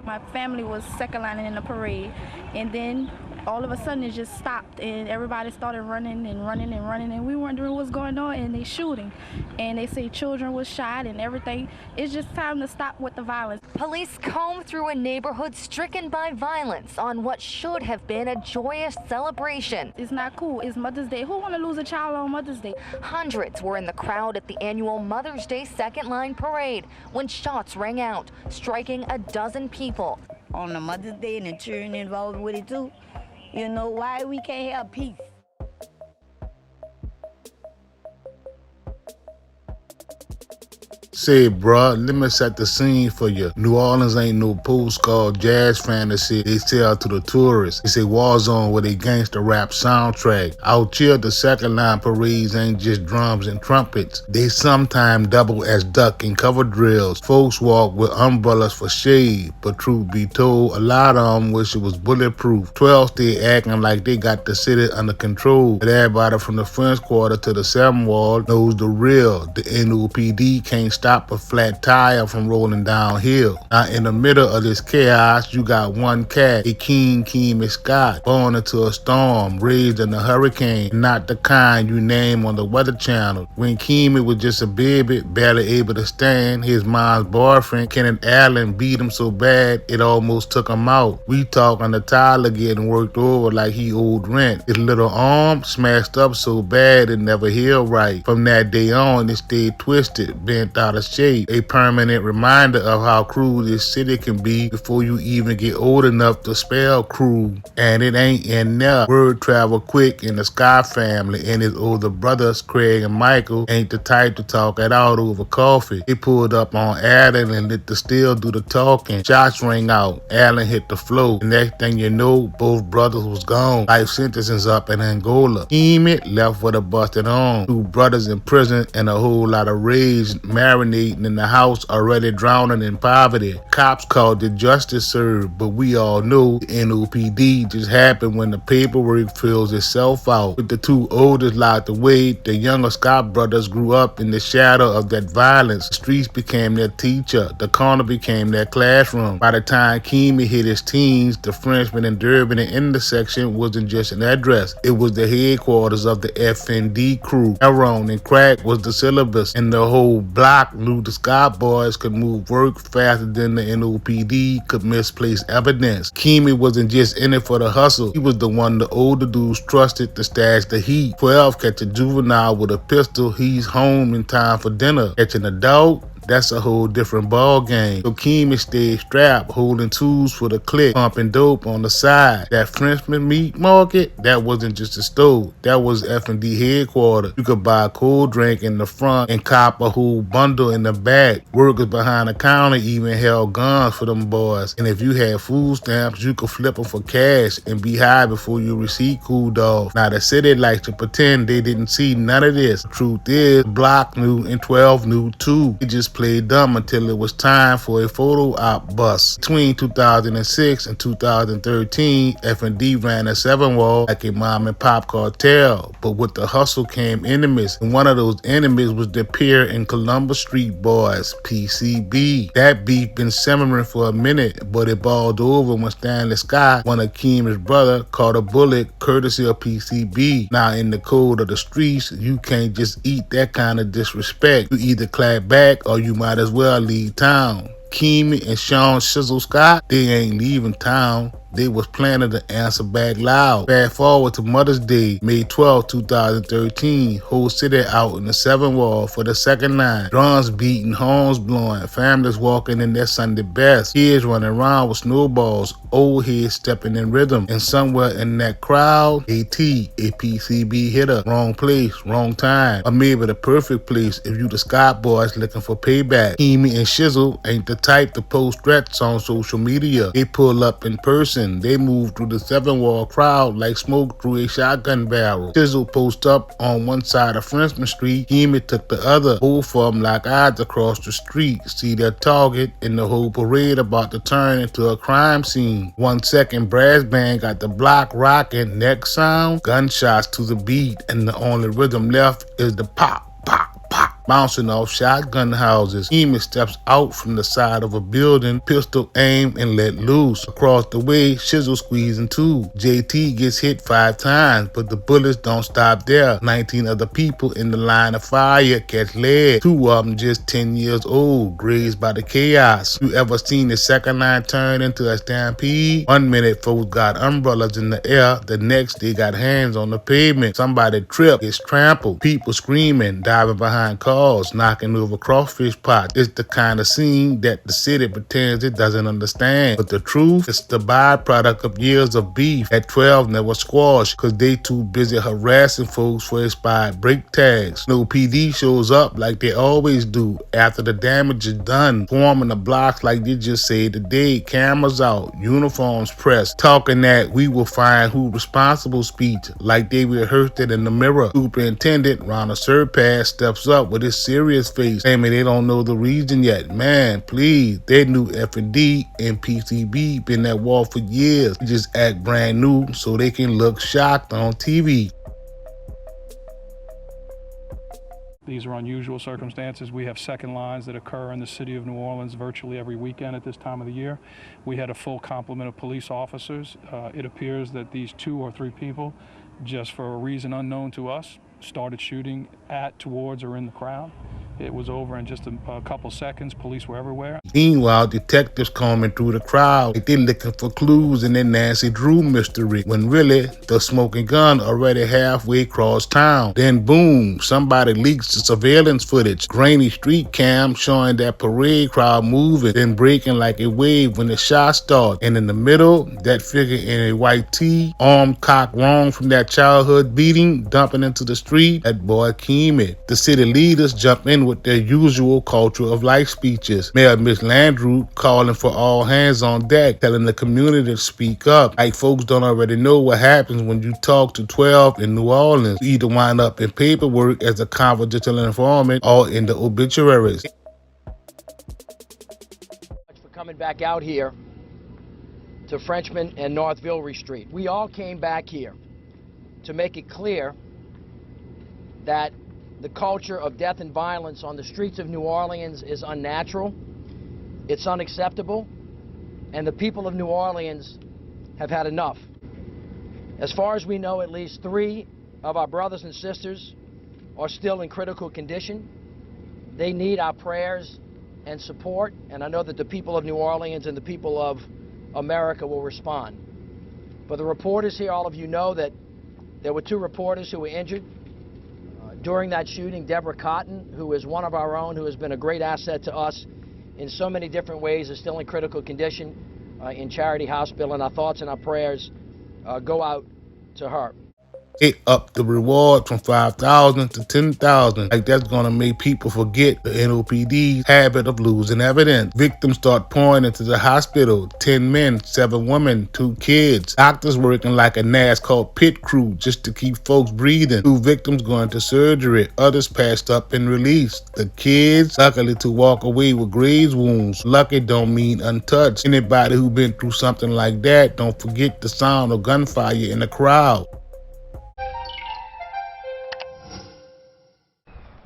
My family was second lining in the parade, and then all of a sudden it just stopped, and everybody started running and running and running, and we wondering what's going on, and they shooting, and they say children was shot and everything. It's just time to stop with the violence. Police comb through a neighborhood stricken by violence on what should have been a joyous celebration. It's not cool. It's Mother's Day. Who want to lose a child on Mother's Day? Hundreds were in the crowd at the annual Mother's Day Second Line Parade when shots rang out, striking a dozen people. On the Mother's Day and the children involved with it too, you know why we can't have peace? Say, bruh, let me set the scene for you. New Orleans ain't no postcard jazz fantasy they sell to the tourists. It's a war zone with a gangster rap soundtrack. Out here, the second line parades ain't just drums and trumpets. They sometimes double as duck and cover drills. Folks walk with umbrellas for shade, but truth be told, a lot of them wish it was bulletproof. 12 stay acting like they got the city under control. But everybody from the French Quarter to the Seven Wall knows the real. The NOPD can't stop a flat tire from rolling downhill. Now in the middle of this chaos, you got one cat, a Keem Scott, born into a storm, raised in a hurricane, not the kind you name on the Weather Channel. When Keem was just a baby, barely able to stand, his mom's boyfriend, Kenneth Allen, beat him so bad it almost took him out. We talking the Tyler getting worked over like he owed rent. His little arm smashed up so bad it never healed right. From that day on, it stayed twisted, bent out of shape, a permanent reminder of how cruel this city can be before you even get old enough to spell cruel. And it ain't in there. Word travel quick in the Sky family, and his older brothers, Craig and Michael, ain't the type to talk it out over coffee. They pulled up on Allen and let the steel do the talking. Shots rang out. Allen hit the floor. The next thing you know, both brothers was gone. Life sentences up in Angola. Keem left with a busted arm. 2 brothers in prison and a whole lot of rage marinating in the house, already drowning in poverty. Cops called it justice served, but we all know the NOPD just happened when the paperwork fills itself out. With the 2 oldest locked away, the younger Scott brothers grew up in the shadow of that violence. The streets became their teacher. The corner became their classroom. By the time Keem hit his teens, the Frenchman and Durban intersection wasn't just an address. It was the headquarters of the FND crew. Heroin and crack was the syllabus, and the whole block knew the Scott boys could move work faster than the NOPD could misplace evidence. Keem wasn't just in it for the hustle. He was the one the older dudes trusted to stash the heat. 12 catch a juvenile with a pistol, he's home in time for dinner. Catching a dog, that's a whole different ball game. So Keem stayed strapped, holding tools for the clique, pumping dope on the side. That Frenchman meat market, that wasn't just a store. That was F&D headquarters. You could buy a cold drink in the front and cop a whole bundle in the back. Workers behind the counter even held guns for them boys. And if you had food stamps, you could flip them for cash and be high before your receipt cooled off. Now the city likes to pretend they didn't see none of this. The truth is, Block knew and 12 knew too. They just played dumb until it was time for a photo op bust. Between 2006 and 2013, F&D ran a 7 wall like a mom and pop cartel, but with the hustle came enemies, and one of those enemies was the Pier and Columbus Street boys, PCB. That beef been simmering for a minute, but it balled over when Stanley Scott, one of Keem's brother, caught a bullet courtesy of PCB. Now in the code of the streets, you can't just eat that kind of disrespect. You either clap back or you might as well leave town. Keem and Sean Shizzle Scott, they ain't leaving town. They was planning to answer back loud. Fast forward to Mother's Day, May 12, 2013. Whole city out in the 7 wall for the second line. Drums beating, horns blowing, families walking in their Sunday best. Kids running around with snowballs, old heads stepping in rhythm. And somewhere in that crowd, a PCB hitter. Wrong place, wrong time. Or maybe the perfect place if you the Scott boys looking for payback. Keem and Shizzle ain't the type to post threats on social media. They pull up in person. They move through the 7 wall crowd like smoke through a shotgun barrel. Shizzle post up on one side of Frenchman Street. Keem took the other. Both of them like eyes across the street. See their target, and the whole parade about to turn into a crime scene. 1 second, brass band got the block rocking. Next sound, gunshots to the beat, and the only rhythm left is the pop, pop, pop. bouncing off shotgun houses. Emi steps out from the side of a building, pistol aim and let loose. Across the way, Shizzle squeezing too. JT gets hit 5 times, but the bullets don't stop there. 19 other people in the line of fire catch lead. 2 of them just 10 years old, grazed by the chaos. You ever seen the second line turn into a stampede? 1 minute folks got umbrellas in the air, the next they got hands on the pavement. Somebody tripped, gets trampled. People screaming, diving behind cars, knocking over crawfish pots. It's the kind of scene that the city pretends it doesn't understand. But the truth, it's the byproduct of years of beef that 12 never squashed because they too busy harassing folks for expired brake tags. No PD shows up like they always do after the damage is done, forming the blocks like they just saved the day. Cameras out, uniforms pressed, talking that we will find who responsible speech like they rehearsed it in the mirror. Superintendent Ronald Surpass steps up with his serious face, claiming they don't know the reason yet. Man, please, they knew F&D and PCB been at war for years. They just act brand new so they can look shocked on TV. These are unusual circumstances. We have second lines that occur in the city of New Orleans virtually every weekend at this time of the year. We had a full complement of police officers. It appears that these 2 or 3 people, just for a reason unknown to us, started shooting at, towards, or in the crowd. It was over in just a couple seconds. Police were everywhere. Meanwhile, detectives combing through the crowd, like they're looking for clues in their Nancy Drew mystery, when really the smoking gun already halfway across town. Then boom, somebody leaks the surveillance footage. Grainy street cam showing that parade crowd moving, then breaking like a wave when the shots start. And in the middle, that figure in a white tee, arm cocked wrong from that childhood beating, dumping into the street, that boy Keemy. The city leaders jump in with their usual culture of life speeches. Mayor Miss Landrew calling for all hands on deck, telling the community to speak up, like folks don't already know what happens when you talk to 12 in New Orleans. You either wind up in paperwork as a confidential informant or in the obituaries. For coming back out here to Frenchman and North Rivalry Street. We all came back here to make it clear that the culture of death and violence on the streets of New Orleans is unnatural, it's unacceptable, and the people of New Orleans have had enough. As far as we know, at least 3 of our brothers and sisters are still in critical condition. They need our prayers and support, and I know that the people of New Orleans and the people of America will respond. For the reporters here, all of you know that there were 2 reporters who were injured during that shooting. Deborah Cotton, who is one of our own, who has been a great asset to us in so many different ways, is still in critical condition in Charity Hospital, and our thoughts and our prayers go out to her. It upped the reward from $5,000 to $10,000. Like that's gonna make people forget the NOPD's habit of losing evidence. Victims start pouring into the hospital. 10 men, 7 women, 2 kids. Doctors working like a NASCAR pit crew just to keep folks breathing. 2 victims going to surgery. Others passed up and released. The kids, luckily to walk away with graze wounds. Lucky don't mean untouched. Anybody who been through something like that, don't forget the sound of gunfire in the crowd.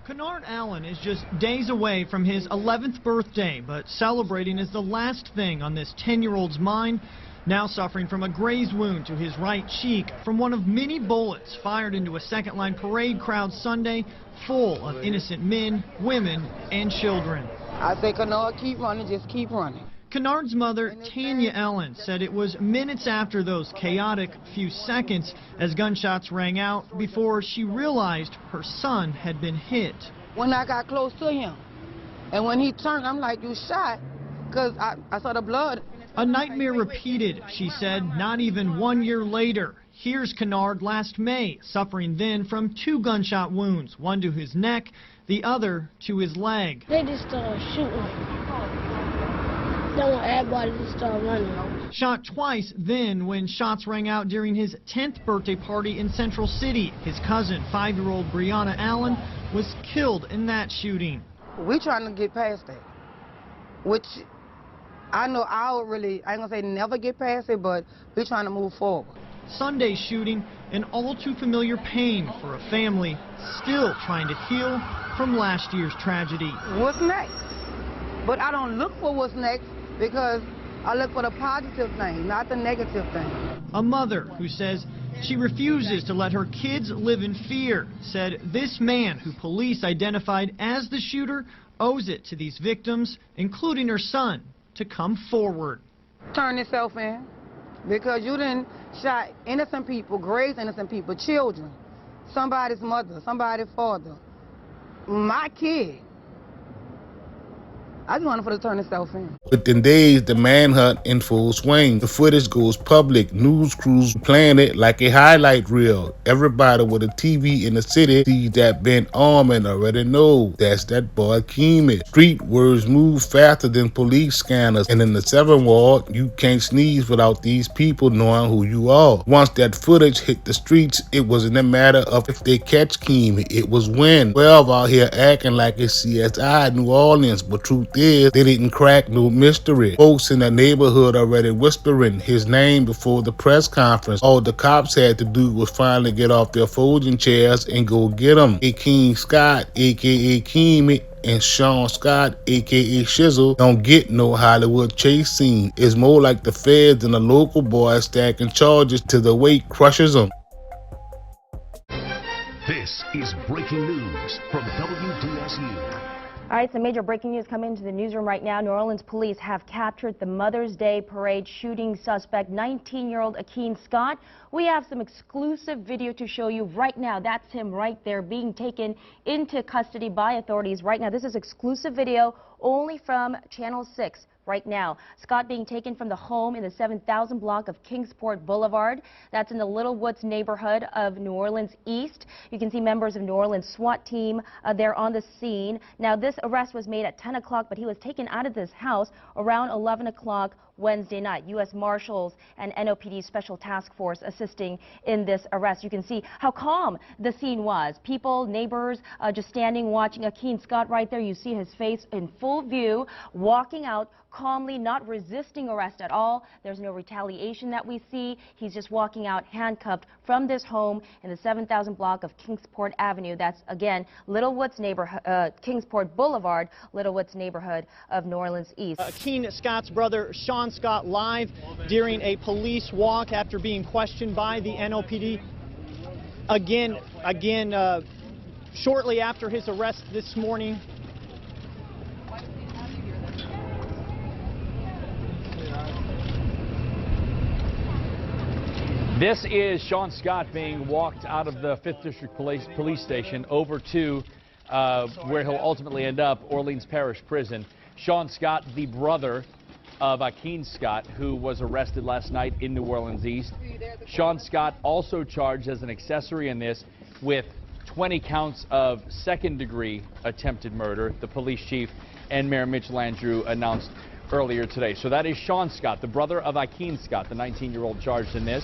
Kennard Allen is just days away from his 11th birthday, but celebrating is the last thing on this 10-year-old's mind, now suffering from a graze wound to his right cheek from one of many bullets fired into a second-line parade crowd Sunday full of innocent men, women, and children. I say, Kennard, keep running, just keep running. Kennard's mother, Tanya Allen, said it was minutes after those chaotic few seconds as gunshots rang out before she realized her son had been hit. When I got close to him, and when he turned, I'm like, you shot, because I saw the blood. A nightmare repeated, she said, not even 1 year later. Here's Kennard last May, suffering then from 2 gunshot wounds, one to his neck, the other to his leg. They just started shooting. Don't want everybody to start running. Shot twice then when shots rang out during his 10th birthday party in Central City. His cousin, 5-year-old Breonna Allen, was killed in that shooting. We trying to get past that, which I know I ain't gonna say never get past it, but we're trying to move forward. Sunday's shooting, an all too familiar pain for a family still trying to heal from last year's tragedy. What's next? But I don't look for what's next because I look for the positive thing, not the negative thing. A mother who says she refuses to let her kids live in fear said this man who police identified as the shooter owes it to these victims, including her son, to come forward. Turn yourself in because you didn't shot innocent people, grazed innocent people, children, somebody's mother, somebody's father, my kid. I just wanted for to turn itself in. Within days, the manhunt in full swing. The footage goes public. News crews playing it like a highlight reel. Everybody with a TV in the city sees that bent arm and already know that's that boy Keemy. Street words move faster than police scanners. And in the 7th Ward, you can't sneeze without these people knowing who you are. Once that footage hit the streets, it wasn't a matter of if they catch Keemy. It was when. 12 out here acting like it's CSI New Orleans, but truth is, they didn't crack no mystery. Folks in the neighborhood already whispering his name before the press conference. All the cops had to do was finally get off their folding chairs and go get him. King Scott, aka Keemy, and Sean Scott, aka Shizzle, don't get no Hollywood chase scene. It's more like the feds and the local boys stacking charges till the weight crushes them. This is breaking news from WDSU. All right, some major breaking news coming into the newsroom right now. New Orleans police have captured the Mother's Day parade shooting suspect, 19-year-old Akeen Scott. We have some exclusive video to show you right now. That's him right there being taken into custody by authorities right now. This is exclusive video only from Channel 6. Right now, Scott being taken from the home in the 7000 block of Kingsport Boulevard. That's in the Little Woods neighborhood of New Orleans East. You can see members of New Orleans SWAT team there on the scene. Now, this arrest was made at 10 o'clock, but he was taken out of this house around 11 o'clock Wednesday night. U.S. Marshals and NOPD Special Task Force assisting in this arrest. You can see how calm the scene was. People, neighbors, just standing watching Akeen Scott right there. You see his face in full view, walking out calmly, not resisting arrest at all. There's no retaliation that we see. He's just walking out handcuffed from this home in the 7000 block of Kingsport Avenue. That's, again, Little Woods neighborhood, Kingsport Boulevard, Little Woods neighborhood of New Orleans East. Akeen Scott's brother, Sean Scott, live during a police walk after being questioned by the NOPD. Again, shortly after his arrest this morning. This is Sean Scott being walked out of the 5th District Police Station over to where he'll ultimately end up, Orleans Parish Prison. Sean Scott, the brother of Akeen Scott, who was arrested last night in New Orleans East. Sean Scott also charged as an accessory in this with 20 counts of second-degree attempted murder, the police chief and Mayor Mitchell Andrew announced earlier today. So that is Sean Scott, the brother of Akeen Scott, the 19-year-old charged in this.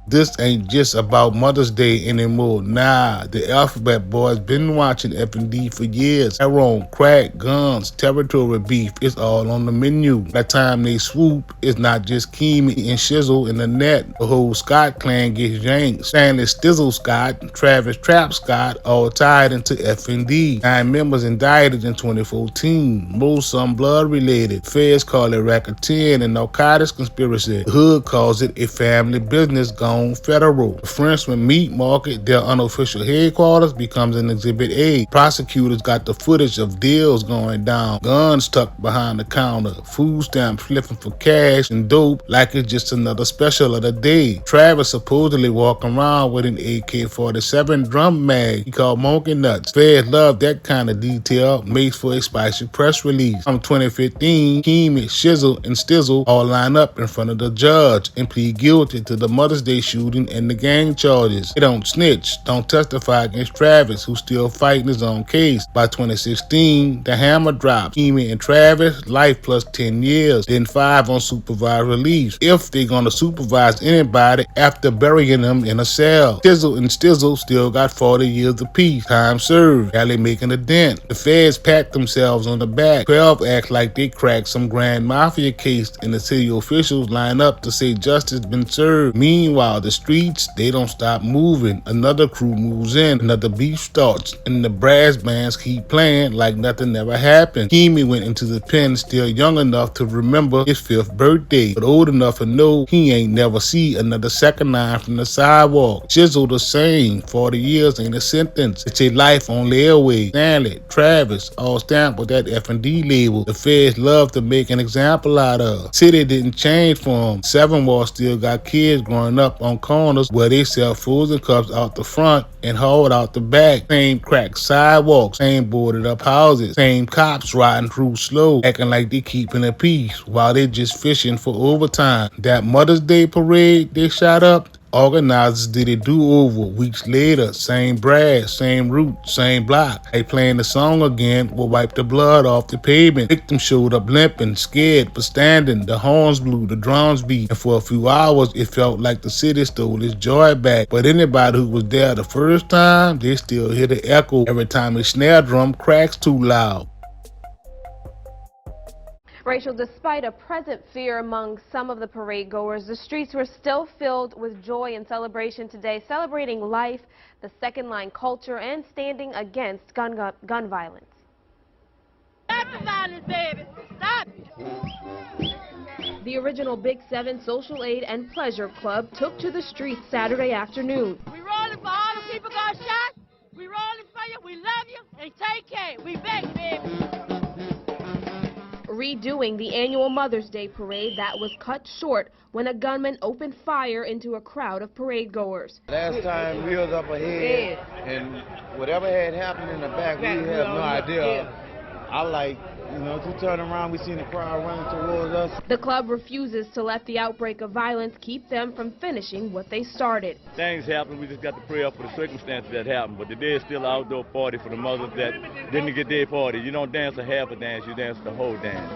This ain't just about Mother's Day anymore. Nah, the Alphabet Boys been watching F&D for years. Heroin, crack, guns, territory beef, it's all on the menu. By the time they swoop, it's not just Keemy and Shizzle in the net. The whole Scott clan gets yanked. Stanley Stizzle Scott, Travis Trap Scott, all tied into F&D. 9 members indicted in 2014. Most some blood related. Feds call it racketeering and narcotics conspiracy. The hood calls it a family business gone federal. The Frenchman Meat Market, their unofficial headquarters, becomes an Exhibit A. Prosecutors got the footage of deals going down, guns tucked behind the counter, food stamps flipping for cash and dope like it's just another special of the day. Travis supposedly walking around with an AK-47 drum mag he called Monkey Nuts. Feds love that kind of detail, makes for a spicy press release. From 2015, Keemy, Shizzle, and Stizzle all line up in front of the judge and plead guilty to the Mother's Day shooting and the gang charges. They don't snitch, don't testify against Travis, who's still fighting his own case. By 2016, the hammer drops. Keemy and Travis, life plus 10 years, then 5 on supervised release, if they're gonna supervise anybody after burying them in a cell. Shizzle and Stizzle still got 40 years apiece. Time served, barely making a dent. The feds pat themselves on the back. 12 act like they cracked some grand mafia case, and the city officials line up to say justice been served. Meanwhile, While the streets, they don't stop moving. Another crew moves in, another beef starts, and the brass bands keep playing like nothing ever happened. Keamy went into the pen still young enough to remember his 5th birthday, but old enough to know he ain't never see another second line from the sidewalk. Chisel the same, 40 years ain't a sentence. It's a life on layaway. Stanley, Travis, all stamped with that F&D label the feds love to make an example out of. City didn't change for him. Seven Wall still got kids growing up on corners where they sell frozen cups out the front and hauled out the back. Same cracked sidewalks, same boarded up houses, same cops riding through slow, acting like they keeping the peace while they just fishing for overtime. That Mother's Day parade they shot up, organizers did a do-over weeks later. Same brass, same route, same block. They playing the song again will wipe the blood off the pavement. Victims showed up limping, scared but standing. The horns blew, the drums beat, and for a few hours it felt like the city stole its joy back. But anybody who was there the first time, they still hear the echo every time a snare drum cracks too loud. Rachel, despite a present fear among some of the parade goers, the streets were still filled with joy and celebration today, celebrating life, the second line culture, and standing against gun violence. Stop the violence, baby. Stop it. The original Big 7 Social Aid and Pleasure Club took to the streets Saturday afternoon. We rolling for all the people got shot. We rolling for you. We love you. And take care. We back, baby. Redoing the annual Mother's Day parade that was cut short when a gunman opened fire into a crowd of parade goers. Last time we was up ahead, and whatever had happened in the back, we have no idea. I like, to turn around, we seen the crowd running towards us. The club refuses to let the outbreak of violence keep them from finishing what they started. Things happen, we just got to pray up for the circumstances that happened, but today is still an outdoor party for the mothers that didn't get their party. You don't dance a half a dance, you dance the whole dance.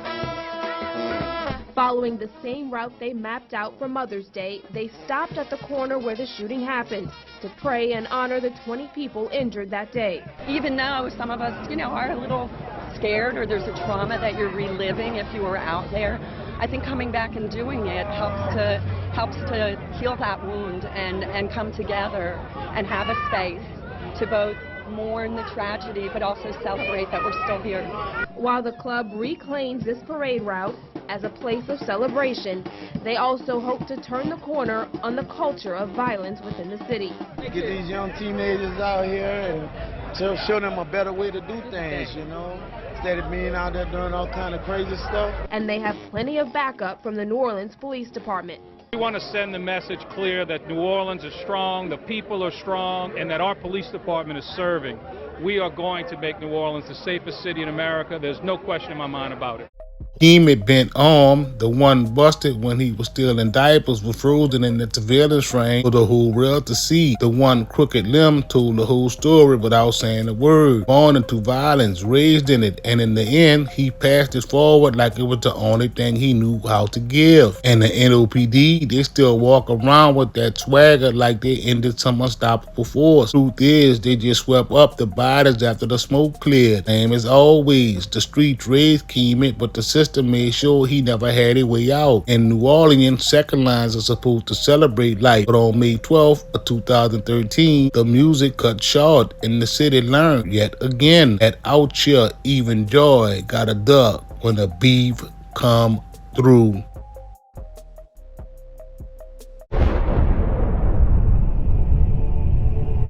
Following the same route they mapped out for Mother's Day, they stopped at the corner where the shooting happened to pray and honor the 20 people injured that day. Even though some of us, are a little scared, or there's a trauma that you're reliving if you were out there, I think coming back and doing it helps to heal that wound and come together and have a space to both mourn the tragedy but also celebrate that we're still here. While the club reclaims this parade route as a place of celebration, they also hope to turn the corner on the culture of violence within the city. Get these young teenagers out here and show them a better way to do things, instead of being out there doing all kind of crazy stuff. And they have plenty of backup from the New Orleans Police Department. We want to send the message clear that New Orleans is strong, the people are strong, and that our police department is serving. We are going to make New Orleans the safest city in America. There's no question in my mind about it. Keamy bent arm, the one busted when he was still in diapers, was frozen in the surveillance frame for the whole world to see. The one crooked limb told the whole story without saying a word. Born into violence, raised in it, and in the end, he passed it forward like it was the only thing he knew how to give. And the NOPD, they still walk around with that swagger like they ended some unstoppable force. Truth is, they just swept up the bodies after the smoke cleared. Same as always, the streets raised Keamy, but the system made sure he never had a way out. In New Orleans, second lines are supposed to celebrate life, but on May 12th of 2013, the music cut short and the city learned yet again that out here even joy got a duck when the beef come through.